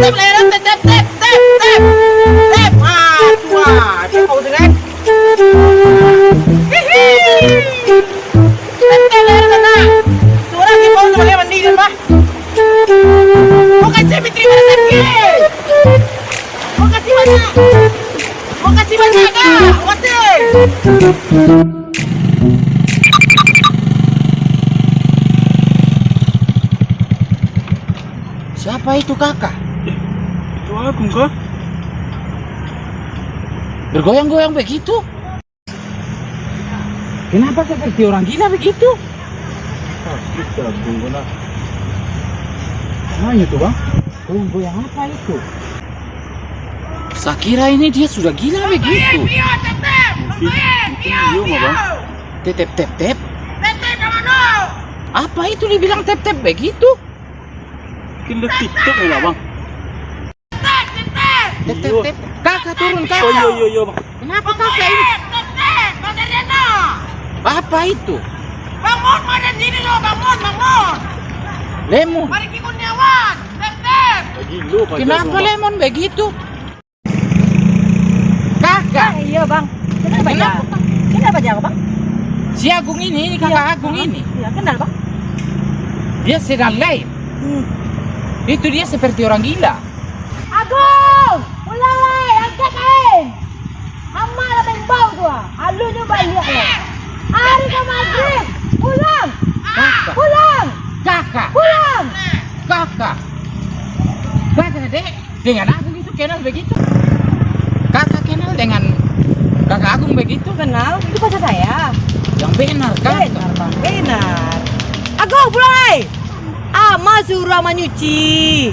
tep leher, tep. Ah, tua. Kau dengan. Hihi. Tep leher sana. Suara kita mau boleh mandi kan, Pak? Mau kasih Fitri mana sakit? Mau kasih banyak. Mau kasih banyak Kak. Kasih. Siapa itu kakak? Itu Agung kah? Bergoyang-goyang begitu? Kenapa seperti orang gila begitu? Kita Agung kena. Mana itu bang? Goyang-goyang apa itu? Saya kira ini dia sudah gila begitu. Mungkin iya mah bang. Tep. Apa itu dibilang tep begitu? Mungkin lihat TikTok ya bang. Tep. Kakak turun kakak. Oh iya bang. Kenapa kakak ini? Apa itu? Bangun, mana sini lo, bangun. Lemon. Mari ki Kurniawan, tep. Gila Pak Kenapa Jago, lemon begitu? Kakak. Iya bang. Kenapa ya? Kenapa jago bang? Si Agung ini kakak Agung ini. Iya kenal bang. Dia sedang lain. Itu dia seperti orang gila. Agung, mulai angkat kain. Hama lah main bau tu. Alunya banyak lah. Hari ke maghrib, pulang. Kakak. Pulang. Kakak. Pulang. Kakak. Kakak dek dengan Agung itu kenal begitu. Kakak kenal dengan kakak Agung begitu. Kenal? Itu pacar saya. Yang benar kakak. Benar bang, benar. Agung pulang. Ama suruh menyuci.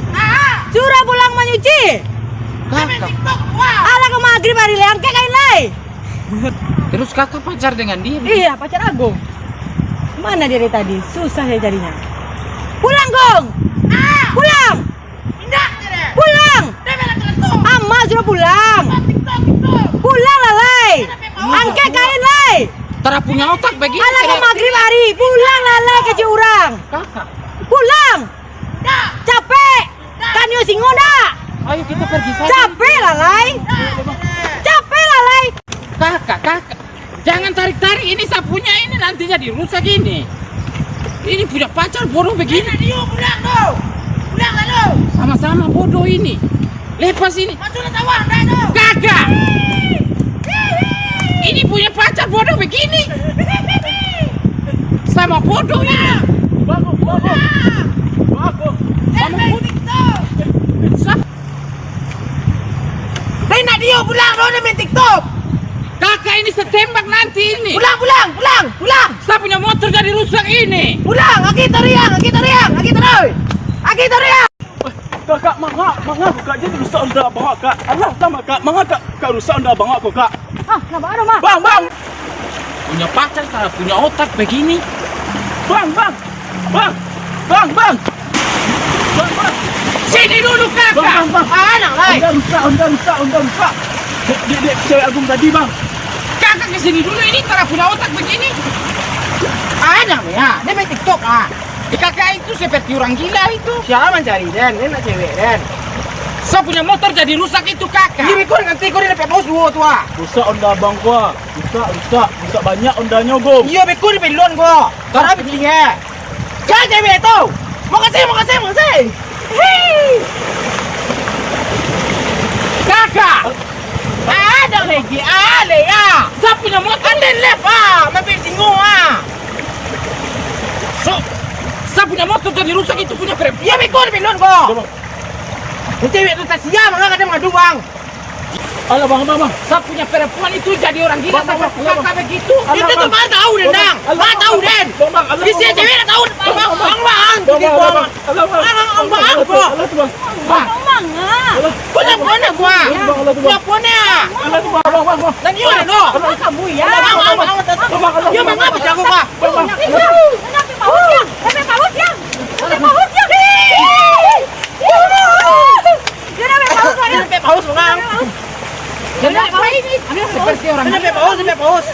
Suruh pulang menyuci. Kakak. Ala ke maghrib hari le angkat kain lai. Terus kakak pacar dengan dia. Iya, pacar Agung. Mana dia dari tadi? Susah ya jadinya. Pulang, Gong. Pulang. Pulang. Amma sudah pulang. Pulang lah, Lai. Angkat kain, Lai. Tara punya otak begitu. Ala ke maghrib hari. Pulang lah, Lai, ke Ciurang. Kakak. Pulang. Capek. Kan yo singo dah. Ayo kita pergi saja. Capek lah, Lai. Capek lah, Lai. Kakak. Jangan tarik-tarik, ini sapunya ini nanti jadi rusak ini. Ini punya pacar bodoh begini. Pulang lo. Sama-sama bodoh ini. Lepas ini. Kakak. Ini punya pacar bodoh begini. Sama bodoh ini. Bagus. Sama bodoh. Rena dia pulang lo main TikTok. Kakak ini setembak nanti ini. Pulang. Saya punya motor jadi rusak ini. Pulang, lagi teriak. Kakak mangga kak jadi rusak anda bangak kak. Allah lama kak mangga kak rusak anda bangak kok kak. Kenapa ada, Mah? Bang. Punya pacar kalau punya otak begini. Bang. Sini dulu kakak. Bang. Anak lai. Anda rusak. Dek cewek Agung tadi bang. Kakak kesini dulu ini kalau punya otak begini. Anak ya, dia main TikTok Kakak itu seperti orang gila itu. Siapa mencari Den? Ini nak cewek Den. Saya punya motor jadi rusak itu kakak. Ini kau nanti kau dapat bos dua tua. Rusak anda bang gua. Rusak banyak ondanya gong. Iya beku di pelon kau. Karena begini. Jangan cewek tu. Mau kasih. Kakak. Ada lagi, ale ya. Saya punya motor. Ada left mampir singgung Saya punya motor jadi rusak itu punya perempuan. Iya beku di pelon kau. Cewek tu tak siap, maka ada mengadu bang. Alah bang. Saya punya perempuan itu jadi orang gila sama kakak begitu. Itu tu mana tahu Den, mana tahu Den. Di sini cewek dah tahu, bang. Punya gua. Dan dia ada no. Kamu ya. Dia mengapa jago gua? Paus bang. Kenapa ini? Seperti orang gila. Paus.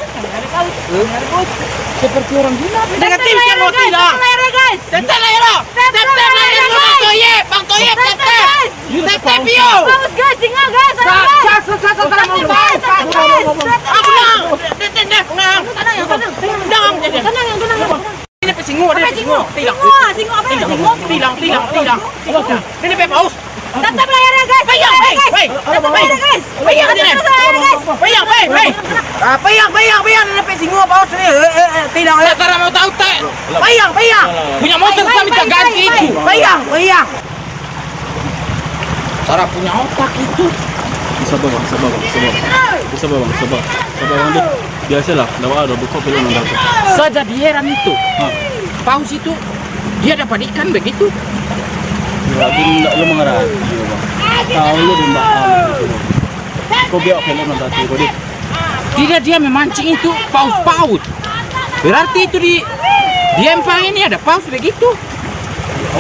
Seperti orang gila. Dengan tim yang roti dah. Tetap lah ya. Bang Toyib. Ini pe paus. Tetap layarnya guys. Payang, Layarnya, guys. hey. Tetap layarnya guys. Payang ni. Tetap layarnya, guys. Payang, payang. Payang. Ini pe singo paus ni. Tidak oleh. Sekarang mau tahu tak? Payang. Punya motor Baik, saya minta baik, ganti baik, itu. Payang. Cara punya otak itu. Sabar bang. Sabar bang deh. Biasalah, dah buka film dah. Saya jadi heran itu. Paus itu dia dapat ikan begitu. Ya, lu mengarah. Iya bang. Tahu lu dembak. Kau biar film dah tu, kau deh. Tidak, dia memancing itu paus-paus. Berarti itu di empang ini ada paus begitu.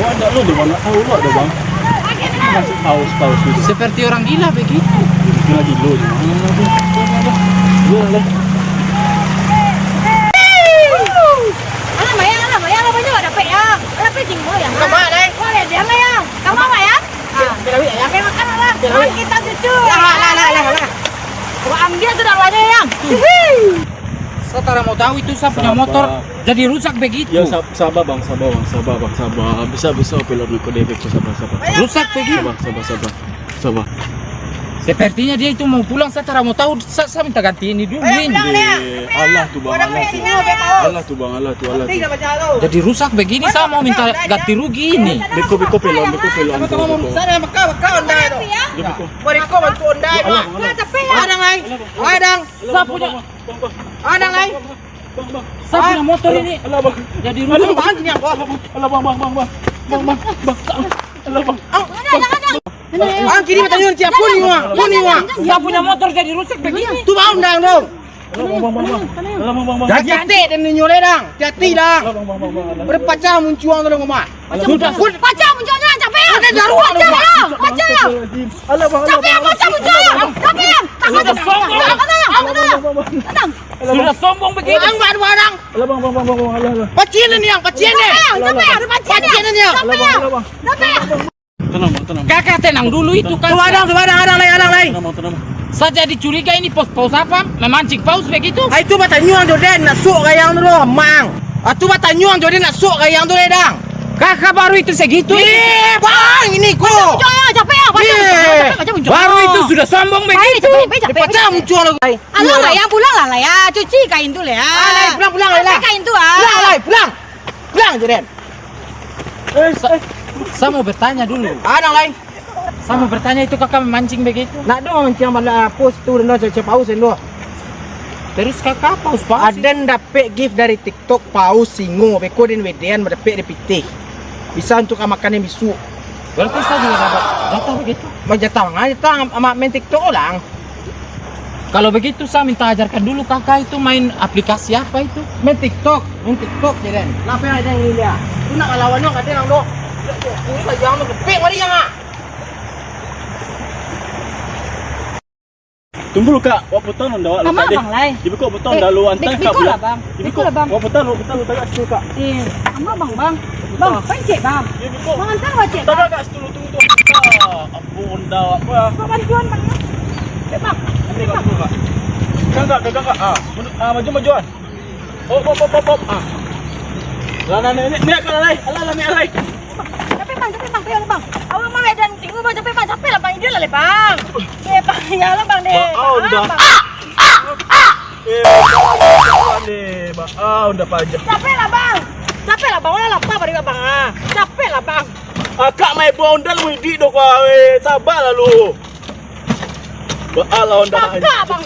Awak tak lu dembak, nak tahu lu ada bang. Masih paus itu. Seperti orang gila begitu. Gila gilo je. Gila. Alah mayang apa juga dapat ya. Dapat singo ya. Kamu ada? Boleh dia mayang. Kamu mayang? Tidak ya. Oke, makan lah. Jangan. Kita cucu. Lah. Wah, dia sudah lagi yang. Sekarang mau tahu itu saya punya Sabar. motor jadi rusak begitu. Ya sabar bang. Bisa film kau deh, sabar. Rusak begitu. Sabar. Sepertinya dia itu mau pulang. Saya tidak mau tahu. Saya minta ganti ini dulu ini. Allah tu bang. Allah tu. Jadi rusak begini. Saya mau minta ganti rugi ini. Beko film. Sana baka undai tu. Mereka bantu undai. Adang ai. Adang. Saya punya saya punya motor ini. Allah bang. Jadi Adang rusak. bahan ni apa? Allah bang. Allah bang. Ang kiri bertanya siapa pun ni wang. Saya punya motor jadi rusak begini. Tu bahan undang dong. Bang. Jati dan ni nyole dang. Jati dang. Berpacah muncuang tu rumah. Sudah. Pacah munculnya capek ya. Ada darurat tu. Pacah. Allah bang. Capek ya, pacah munculnya. Capek ya. Sudah sombong. Sudah sombong begini. Ang bahan barang. Allah bang. Allah. Pacien ni yang, pacien ni. Pacien ni yang. Tenang bang. Kakak tenang dulu itu kan. Tu adang lain. Tenang. Saya jadi curiga ini paus apa? Memancing paus begitu. Ai tu batanyuang joden nak sok kayang tu mang. Tu batanyuang joden nak sok kayang tu ledang. Kakak baru itu segitu. Bang, ini ko. Capek ya. Pacah muncul. Baru itu sudah sombong begitu. Pacah muncul lagi. Alah lah ya, pulang lah ya. Cuci kain tu lah ya. Pulang lah. Kain tu Pulang joden. Saya mau bertanya dulu. Adang lain. Saya mau bertanya itu kakak memancing begitu. Nak dong macam mana post tu dan cecep paus dan Terus kakak paus. Aden dapat gift dari TikTok paus singo beko dan wedean dapat dipitih. Bisa untuk makan yang bisu. Berarti saya juga dapat jatah begitu. Jatah sama main TikTok orang. Kalau begitu saya minta ajarkan dulu kakak itu main aplikasi apa itu. Main TikTok joden. Apa yang ada ini dia? Tu nak lawan dong kata orang dong. Ini lagi yang gepek mari yang ah. Tunggu lu kak. Wak betul ndak wak Sama luka deh. bang lai. Ibu kau betul dah lu antar kak Biko lah bang. Biko lah bang. Wak betul tak situ kak. Sama bang. Bang, pencet bang. Ya Biko. Bang antar wajib. Tak kak situ tunggu. Ampun dah apa. Bantuan bang. Bang. Kakak. Maju. Op. Lah ni kau lai. Alah ni alai. Capek bang. Awak mau dan tinggal bang capek lah bang. Dia lah bang. Bang, ya lah bang deh. Udah. Udah pajak. Capek lah bang. Mana lapar pada bang ah. Capek lah bang. Kak mai bondal mu di do kau sabar lah lu. Baal onda. Kakak bang.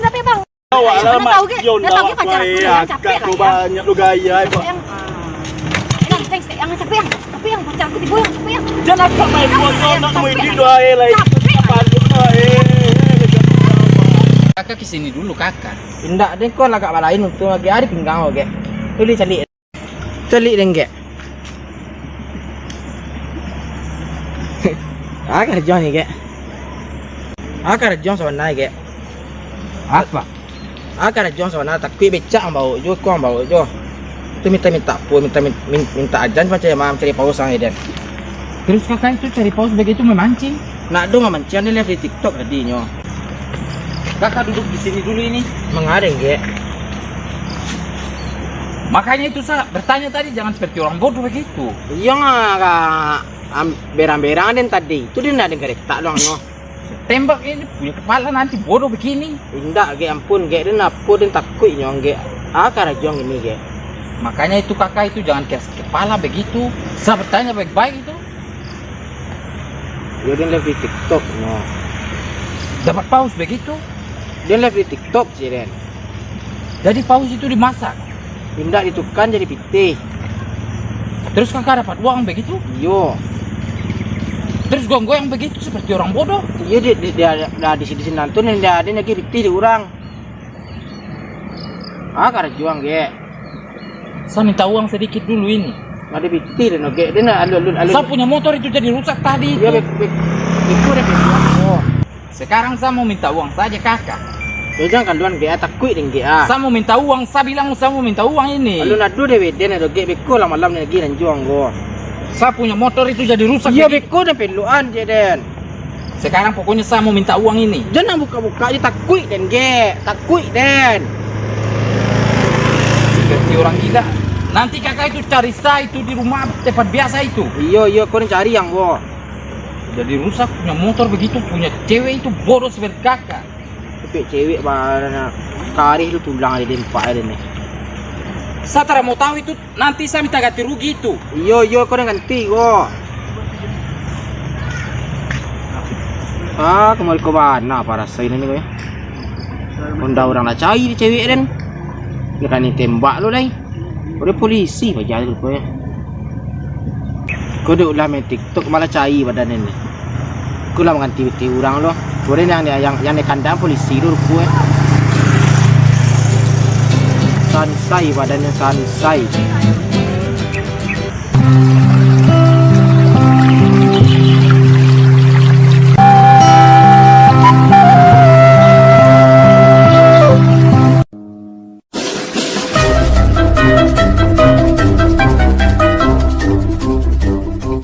Capek bang. Awak lah mak Yon dah tahu ke pacar aku dah capek aku lah ya. banyak lu gaya ai pak. Yang thanks yang capek yang pacar aku diboyong capek yang. Jangan kak mai bondal nak mu di do ai lai. Apa lu Kakak kesini dulu kakak. Indak deh kau lagak balain untuk lagi hari pinggang oke. Tuli calik dengge. Akar jauh ni ke. Akar jauh sebenarnya ke. Apa? Akar jauh sebenarnya tak kui becak ambau jo kau ambau jo. Tu minta ajan macam mam cari paus sang eden. Terus kakak itu cari paus begitu memancing. Nak do mamancian dia live di TikTok tadi nyo. Kakak duduk di sini dulu ini. Mengadeng ke. Makanya itu saya bertanya tadi, jangan seperti orang bodoh begitu. Iya nggak berang-berang den tadi. Itu dia ada gerek tak doang no. Tembak ini punya kepala nanti bodoh begini. Indah ge ampun ge den apa den takut nyong ge. Akar jong ini ge. Makanya itu kakak itu jangan keras kepala begitu. Saya bertanya baik-baik itu. Yo den live di TikTok no. Dapat paus begitu. Dia live di TikTok sih den. Jadi paus itu dimasak. Indah ditukan jadi piti. Terus kakak dapat uang begitu. Yo. Terus goyang begitu seperti orang bodoh. Iya dia di sini nantun yang dia ada lagi piti di orang. Akar juang ge. Saya minta uang sedikit dulu ini. Ada piti dan oke dia alun. Saya punya motor itu jadi rusak tadi itu. Iya beku deh oh. Sekarang saya mau minta uang saja kakak. Ya jangan kaluan ge takut dengan ge. Saya mau minta uang, saya bilang saya mau minta uang ini. Alun adu deh dia ada ge beku lah malam lagi dan juang go. Saya punya motor itu jadi rusak. Iya begitu. beku dan peluan je den. Sekarang pokoknya saya mau minta uang ini. Jangan buka-buka aja takut den ge. Takut den. Seperti orang gila. Nanti kakak itu cari saya itu di rumah tempat biasa itu. Iya kau cari yang go. Jadi rusak punya motor begitu, punya cewek itu bodoh seperti kakak. Tapi cewek mana kari itu tulang ada dempak ada nih. Saya tidak mau tahu itu, nanti saya minta ganti rugi itu. Iya kau ganti go. Kemarin kau mana para saya ini kau ya. Honda orang nak cari di cewek den. Kira ni tembak lo dai. Udah polisi aja lu kau ya. Kau duk lah main TikTok malah cari badan ini. Kau lah mengganti orang lo. Kau yang di kandang polisi dulu kau ya. Sansai badannya sansai.